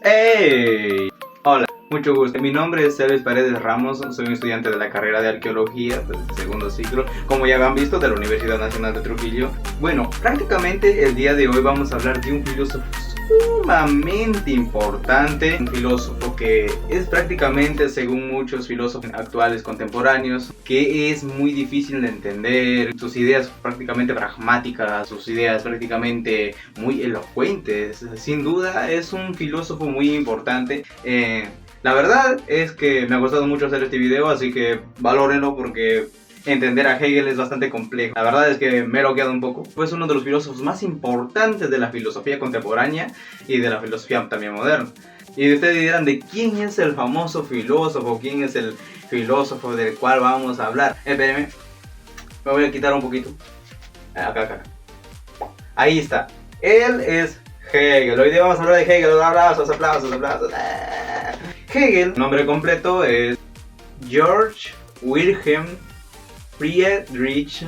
¡Hey! Hola, mucho gusto. Mi nombre es Elvis Paredes Ramos, soy un estudiante de la carrera de Arqueología del segundo ciclo, como ya han visto, de la Universidad Nacional de Trujillo. Bueno, prácticamente el día de hoy vamos a hablar de un filósofo sumamente importante, un filósofo que es prácticamente, según muchos filósofos actuales contemporáneos, que es muy difícil de entender, sus ideas prácticamente pragmáticas, sus ideas prácticamente muy elocuentes. Sin duda es un filósofo muy importante. La verdad es que me ha gustado mucho hacer este video, así que valórenlo porque entender a Hegel es bastante complejo. La verdad es que me he loqueado un poco. Es uno de los filósofos más importantes de la filosofía contemporánea y de la filosofía también moderna. Y ustedes dirán, ¿de quién es el famoso filósofo? ¿Quién es el filósofo del cual vamos a hablar? Espérenme, me voy a quitar un poquito. Acá. Ahí está. Él es Hegel. Hoy día vamos a hablar de Hegel. Aplausos. Hegel, nombre completo es George Wilhelm Friedrich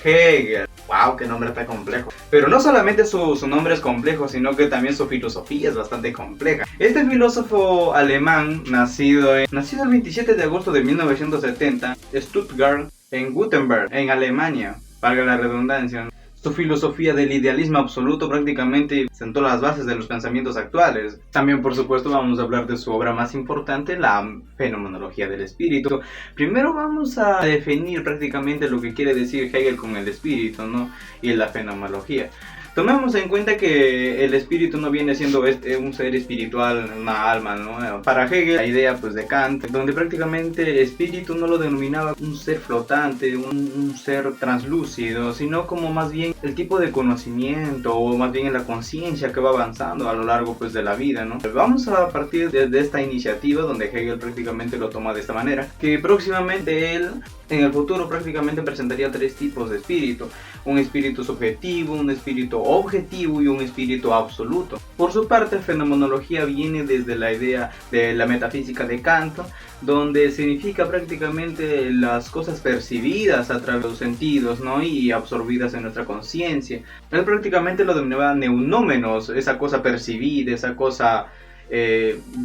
Hegel. Wow, qué nombre tan complejo. Pero no solamente su nombre es complejo, sino que también su filosofía es bastante compleja. Este filósofo alemán, nacido el 27 de agosto de 1970, Stuttgart, en Württemberg, en Alemania, valga la redundancia. Su filosofía del idealismo absoluto prácticamente sentó las bases de los pensamientos actuales. También, por supuesto, vamos a hablar de su obra más importante, la fenomenología del espíritu. Primero vamos a definir prácticamente lo que quiere decir Hegel con el espíritu, ¿no? Y la fenomenología. Tomemos en cuenta que el espíritu no viene siendo un ser espiritual, una alma, ¿no? Para Hegel, la idea pues de Kant, donde prácticamente el espíritu no lo denominaba un ser flotante, un ser translúcido, sino como más bien el tipo de conocimiento, o más bien la conciencia que va avanzando a lo largo pues de la vida, ¿no? Vamos a partir de esta iniciativa donde Hegel prácticamente lo toma de esta manera, que próximamente él en el futuro prácticamente presentaría tres tipos de espíritu: un espíritu subjetivo, un espíritu objetivo y un espíritu absoluto. Por su parte, fenomenología viene desde la idea de la metafísica de Kant, donde significa prácticamente las cosas percibidas a través de los sentidos, ¿no? Y absorbidas en nuestra conciencia. Él prácticamente lo denominaba neunómenos, esa cosa percibida, esa cosa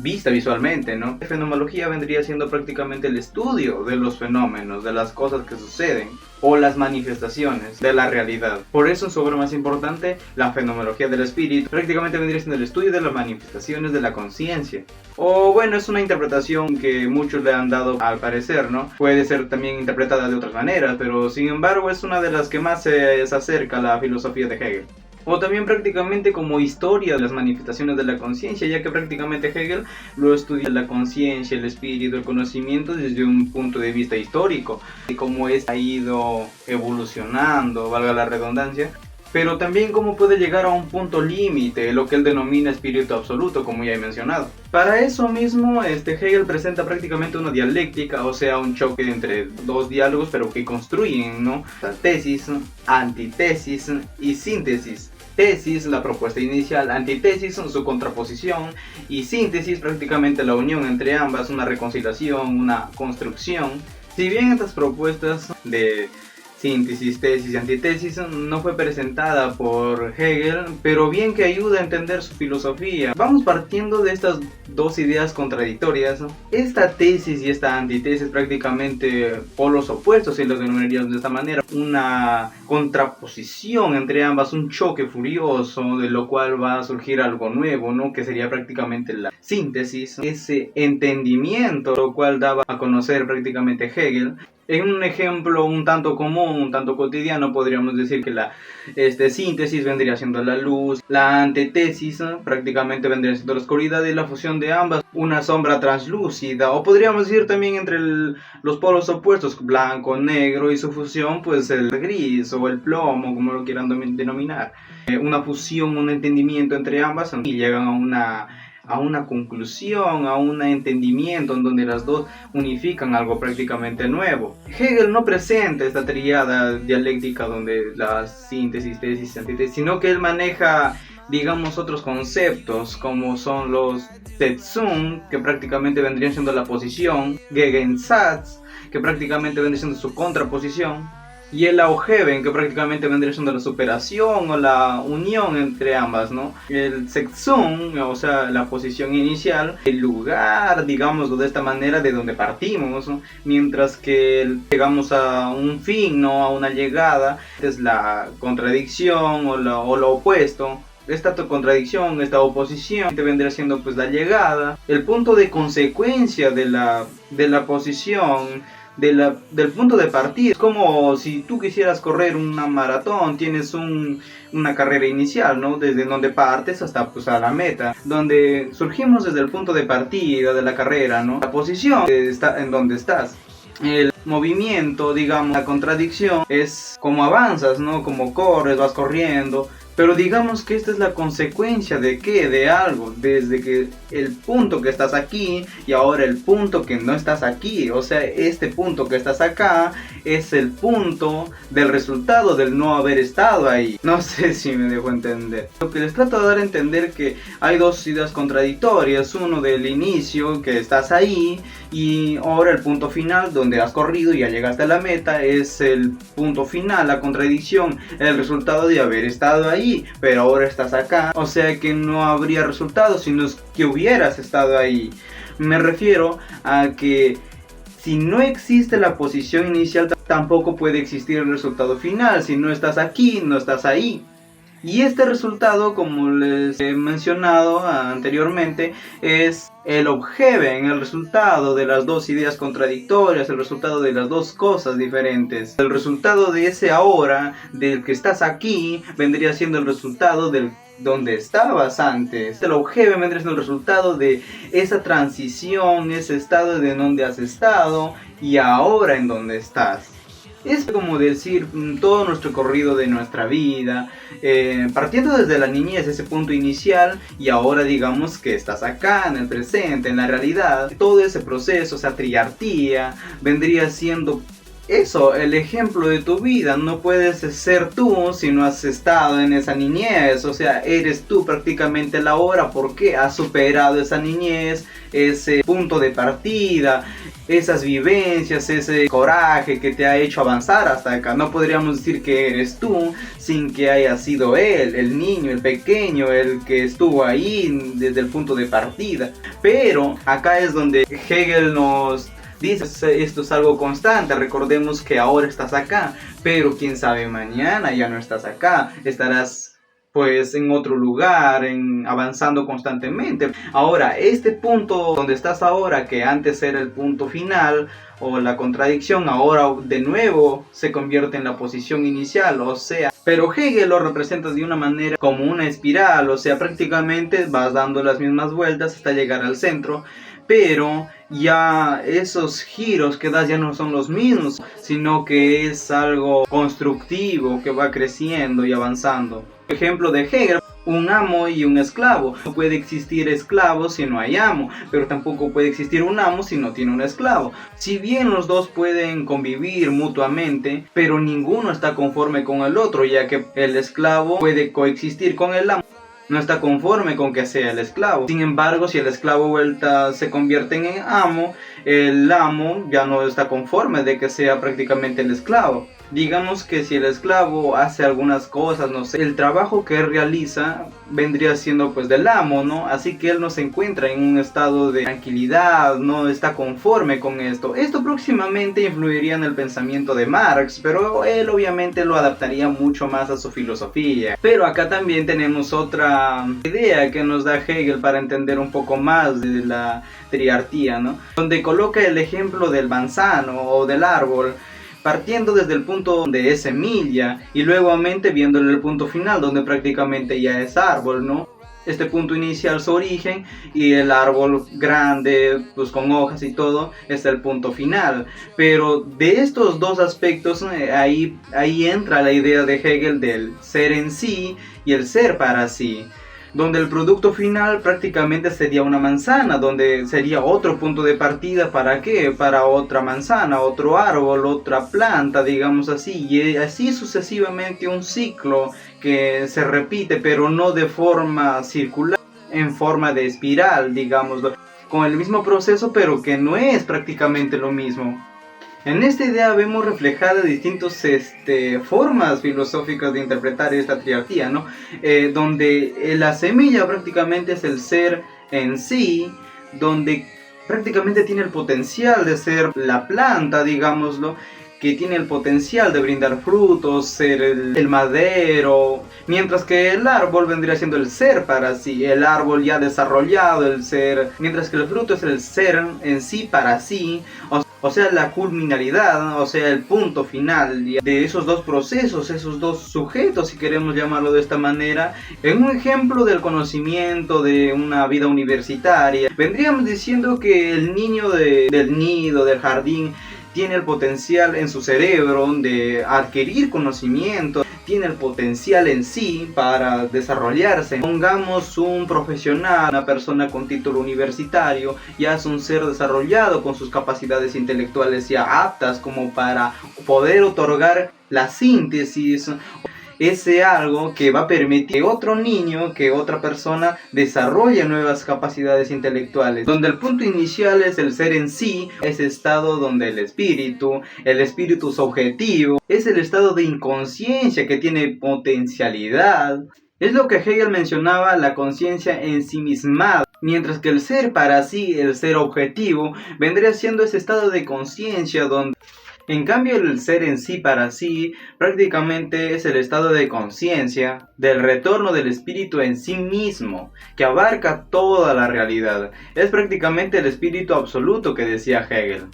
vista visualmente, ¿no? La fenomenología vendría siendo prácticamente el estudio de los fenómenos, de las cosas que suceden o las manifestaciones de la realidad. Por eso en su obra más importante, la fenomenología del espíritu, prácticamente vendría siendo el estudio de las manifestaciones de la conciencia. O bueno, es una interpretación que muchos le han dado al parecer, ¿no? Puede ser también interpretada de otras maneras, pero sin embargo es una de las que más se acerca a la filosofía de Hegel. O también prácticamente como historia de las manifestaciones de la conciencia, ya que prácticamente Hegel lo estudia la conciencia, el espíritu, el conocimiento desde un punto de vista histórico, y cómo ha ido evolucionando, valga la redundancia, pero también cómo puede llegar a un punto límite, lo que él denomina espíritu absoluto, como ya he mencionado. Para eso mismo, Hegel presenta prácticamente una dialéctica, o sea, un choque entre dos diálogos, pero que construyen, ¿no? La tesis, antitesis y síntesis. Tesis, la propuesta inicial; antítesis, su contraposición; y síntesis, prácticamente la unión entre ambas, una reconciliación, una construcción. Si bien estas propuestas de síntesis, tesis y antítesis no fue presentada por Hegel, pero bien que ayuda a entender su filosofía. Vamos partiendo de estas dos ideas contradictorias. Esta tesis y esta antítesis prácticamente polos opuestos, si los denominaríamos de esta manera, una contraposición entre ambas, un choque furioso, de lo cual va a surgir algo nuevo, ¿no? Que sería prácticamente la síntesis, ese entendimiento, lo cual daba a conocer prácticamente Hegel. En un ejemplo un tanto común, un tanto cotidiano, podríamos decir que la síntesis vendría siendo la luz, la antítesis prácticamente vendría siendo la oscuridad, y la fusión de ambas, una sombra translúcida, o podríamos decir también entre los polos opuestos, blanco, negro, y su fusión pues el gris o el plomo, como lo quieran denominar. Una fusión, un entendimiento entre ambas, y llegan a una conclusión, a un entendimiento en donde las dos unifican algo prácticamente nuevo. Hegel no presenta esta triada dialéctica donde la síntesis, tesis y antítesis, sino que él maneja, digamos, otros conceptos como son los Setzung, que prácticamente vendrían siendo la posición; Gegensatz, que prácticamente vendría siendo su contraposición; y el Augeven, que prácticamente vendría siendo la superación o la unión entre ambas, ¿no? El Sexun, o sea, la posición inicial, el lugar, digámoslo de esta manera, de donde partimos, ¿no? Mientras que llegamos a un fin, ¿no? A una llegada, es la contradicción o lo opuesto. Esta contradicción, esta oposición, te vendría siendo pues la llegada, el punto de consecuencia de la posición, del punto de partida. Es como si tú quisieras correr una maratón, tienes una carrera inicial, ¿no? Desde donde partes hasta pues a la meta, donde surgimos desde el punto de partida de la carrera, ¿no? La posición está en donde estás. El movimiento, digamos, la contradicción es como avanzas, ¿no? Como corres, vas corriendo. Pero digamos que esta es la consecuencia de qué, de algo, desde que el punto que estás aquí y ahora el punto que no estás aquí, o sea, este punto que estás acá es el punto del resultado del no haber estado ahí. No sé si me dejo entender. Lo que les trato de dar a entender que hay dos ideas contradictorias, uno del inicio, que estás ahí, y ahora el punto final donde has corrido y ya llegaste a la meta es el punto final, la contradicción, el resultado de haber estado ahí, pero ahora estás acá, o sea que no habría resultado sino que hubieras estado ahí. Me refiero a que si no existe la posición inicial, tampoco puede existir el resultado final. Si no estás aquí, no estás ahí. Y este resultado, como les he mencionado anteriormente, es el Augeven, el resultado de las dos ideas contradictorias, el resultado de las dos cosas diferentes. El resultado de ese ahora, del que estás aquí, vendría siendo el resultado del donde estabas antes. El Augeven vendría siendo el resultado de esa transición, ese estado de donde has estado y ahora en donde estás. Es como decir todo nuestro corrido de nuestra vida, partiendo desde la niñez, ese punto inicial, y ahora digamos que estás acá, en el presente, en la realidad. Todo ese proceso, esa triartía, vendría siendo eso, el ejemplo de tu vida. No puedes ser tú si no has estado en esa niñez, o sea, eres tú prácticamente la hora porque has superado esa niñez, ese punto de partida, esas vivencias, ese coraje que te ha hecho avanzar hasta acá. No podríamos decir que eres tú sin que haya sido él, el niño, el pequeño, el que estuvo ahí desde el punto de partida. Pero acá es donde Hegel nos dice, esto es algo constante, recordemos que ahora estás acá, pero quién sabe mañana ya no estás acá, estarás pues en otro lugar, avanzando constantemente. Ahora, este punto donde estás ahora, que antes era el punto final o la contradicción, ahora de nuevo se convierte en la posición inicial, o sea, pero Hegel lo representa de una manera como una espiral, o sea, prácticamente vas dando las mismas vueltas hasta llegar al centro, pero ya esos giros que das ya no son los mismos, sino que es algo constructivo que va creciendo y avanzando. Ejemplo de Hegel, un amo y un esclavo. No puede existir esclavo si no hay amo, pero tampoco puede existir un amo si no tiene un esclavo. Si bien los dos pueden convivir mutuamente, pero ninguno está conforme con el otro, ya que el esclavo puede coexistir con el amo. No está conforme con que sea el esclavo. Sin embargo, si el esclavo se convierte en amo, el amo ya no está conforme de que sea prácticamente el esclavo. Digamos que si el esclavo hace algunas cosas, no sé, el trabajo que él realiza vendría siendo pues del amo, ¿no? Así que él no se encuentra en un estado de tranquilidad, no está conforme con esto. Esto próximamente influiría en el pensamiento de Marx, pero él obviamente lo adaptaría mucho más a su filosofía. Pero acá también tenemos otra idea que nos da Hegel para entender un poco más de la triartía, ¿no? Donde coloca el ejemplo del manzano o del árbol, partiendo desde el punto donde es semilla y luego viéndole el punto final donde prácticamente ya es árbol, ¿no? Este punto inicial su origen y el árbol grande, pues con hojas y todo, es el punto final. Pero de estos dos aspectos, ahí entra la idea de Hegel del ser en sí y el ser para sí, donde el producto final prácticamente sería una manzana, donde sería otro punto de partida. ¿Para qué? Para otra manzana, otro árbol, otra planta, digamos así, y así sucesivamente un ciclo que se repite, pero no de forma circular, en forma de espiral, digámoslo, con el mismo proceso, pero que no es prácticamente lo mismo. En esta idea vemos reflejadas distintas formas filosóficas de interpretar esta triarquía, ¿no? Donde la semilla prácticamente es el ser en sí, donde prácticamente tiene el potencial de ser la planta, digámoslo, que tiene el potencial de brindar frutos, ser el madero, mientras que el árbol vendría siendo el ser para sí, el árbol ya desarrollado, el ser, mientras que el fruto es el ser en sí para sí, o sea, la culminalidad, o sea, el punto final de esos dos procesos, esos dos sujetos, si queremos llamarlo de esta manera. En un ejemplo del conocimiento de una vida universitaria, vendríamos diciendo que el niño del nido, del jardín, tiene el potencial en su cerebro de adquirir conocimiento, tiene el potencial en sí para desarrollarse. Pongamos un profesional, una persona con título universitario, ya es un ser desarrollado con sus capacidades intelectuales ya aptas como para poder otorgar la síntesis, ese algo que va a permitir que otro niño, que otra persona desarrolle nuevas capacidades intelectuales, donde el punto inicial es el ser en sí, ese estado donde el espíritu subjetivo, es el estado de inconsciencia que tiene potencialidad. Es lo que Hegel mencionaba, la conciencia en sí misma, mientras que el ser para sí, el ser objetivo, vendría siendo ese estado de conciencia donde en cambio el ser en sí para sí prácticamente es el estado de conciencia del retorno del espíritu en sí mismo, que abarca toda la realidad. Es prácticamente el espíritu absoluto que decía Hegel.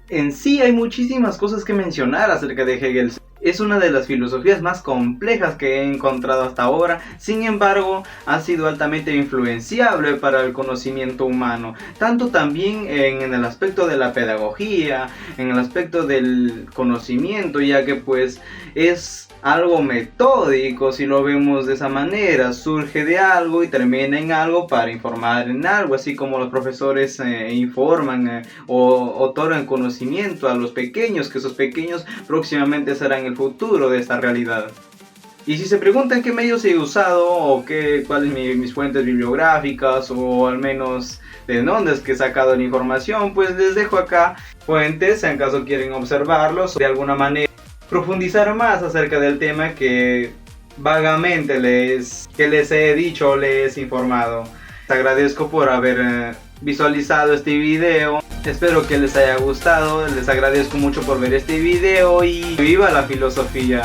En sí hay muchísimas cosas que mencionar acerca de Hegel. Es una de las filosofías más complejas que he encontrado hasta ahora, sin embargo ha sido altamente influenciable para el conocimiento humano, tanto también en el aspecto de la pedagogía, en el aspecto del conocimiento, ya que pues es algo metódico si lo vemos de esa manera, surge de algo y termina en algo para informar en algo, así como los profesores informan o otorgan conocimiento a los pequeños, que esos pequeños próximamente serán el futuro de esta realidad. Y si se preguntan qué medios he usado o cuáles mis fuentes bibliográficas o al menos de dónde es que he sacado la información, pues les dejo acá fuentes en caso quieren observarlos o de alguna manera profundizar más acerca del tema que vagamente les he dicho o les he informado. Les agradezco por haber visualizado este video. Espero que les haya gustado, les agradezco mucho por ver este video y viva la filosofía.